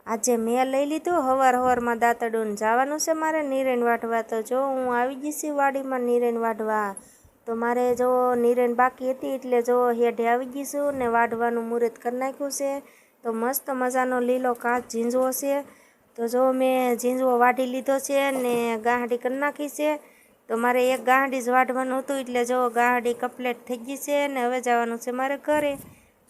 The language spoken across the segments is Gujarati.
આજે મેં લઈ લીધું હવારમાં દાંતરડું જવાનું છે મારે નીરેન વાઢવા। તો જો હું આવી ગઈ છું વાડીમાં નીરેન વાઢવા। તો મારે જો નીરેન બાકી હતી એટલે જો હેઠે આવી ગઈ છું ને વાઢવાનું મુહૂર્ત કરી નાખ્યું છે। તો મસ્ત મજાનો લીલો કાચ ઝીંઝવો છે। તો જો મેં ઝીંઝવો વાઢી લીધો છે ને ગાંહડી કરી નાખી છે। તો મારે એક ગાંહડી જ વાઢવાનું હતું એટલે જો ગાંહડી કમ્પ્લીટ થઈ ગઈ છે ને હવે જવાનું છે મારે ઘરે।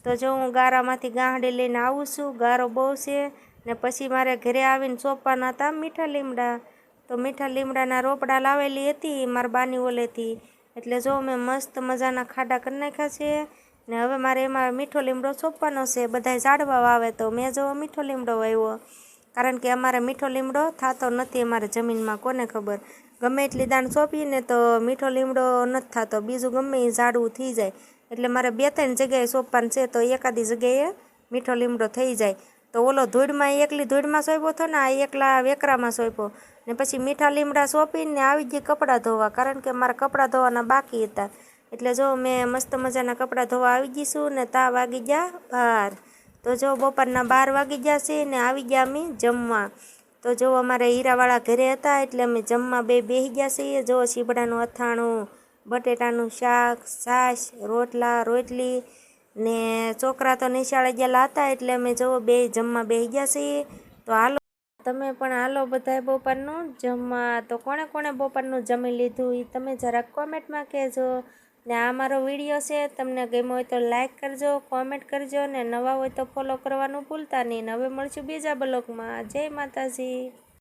તો જો હું ગારામાંથી ગાંહડી લઈને આવું છું, ગારો બહુ છે ને પછી મારે ઘરે આવીને સોંપવાના હતા મીઠા લીમડા। તો મીઠા લીમડાના રોપડા લાવેલી હતી મારા બાની ઓલેથી, એટલે જો મેં મસ્ત મજાના ખાડા કરી નાખ્યા છે ને હવે મારે એમાં મીઠો લીમડો સોંપવાનો છે। બધાય ઝાડવા વાવે તો મેં જો મીઠો લીમડો વાવ્યો, કારણ કે અમારે મીઠો લીમડો થતો નથી અમારે જમીનમાં, કોને ખબર ગમે એટલી દાણ સોંપીને તો મીઠો લીમડો નથી થતો, બીજું ગમે એ ઝાડવું થઈ જાય। એટલે મારે 2-3 જગ્યાએ સોંપવાનું છે તો એકાદી જગ્યાએ મીઠો લીમડો થઈ જાય। તો ઓલો ધૂળમાં એકલી ધૂળમાં સોંપ્યો હતો ને, આ એકલા વેકરામાં સોંપ્યો ને પછી મીઠા લીમડા સોંપીને આવી ગઈ કપડાં ધોવા, કારણ કે મારા કપડાં ધોવાના બાકી હતા। એટલે જો મેં મસ્ત મજાના કપડાં ધોવા આવી ગઈ છું ને તા વાગી ગયા 12। તો જો બપોરના 12 વાગી ગયા છે ને આવી ગયા અમે જમવા। તો જો અમારે હીરાવાળા ઘરે હતા એટલે અમે જમવા બેસી ગયા છીએ। જો સીબડાનું અથાણું, બટેટાનું શાક, છાશ, રોટલા, રોટલી ને છોકરા તો નિશાળે ગયેલા હતા એટલે અમે જો બે જમવા બેસી ગયા છીએ। તો હાલો તમે પણ હાલો બધાય બપોરનું જમવા। તો કોણે કોણે બપોરનું જમી લીધું એ તમે જરાક કોમેન્ટમાં કહેજો ને આ મારો વિડીયો છે તમને ગમ્યો હોય તો લાઈક કરજો, કોમેન્ટ કરજો ને નવા હોય તો ફોલો કરવાનું ભૂલતા નહીં। હવે મળશું બીજા બ્લોગમાં। જય માતાજી।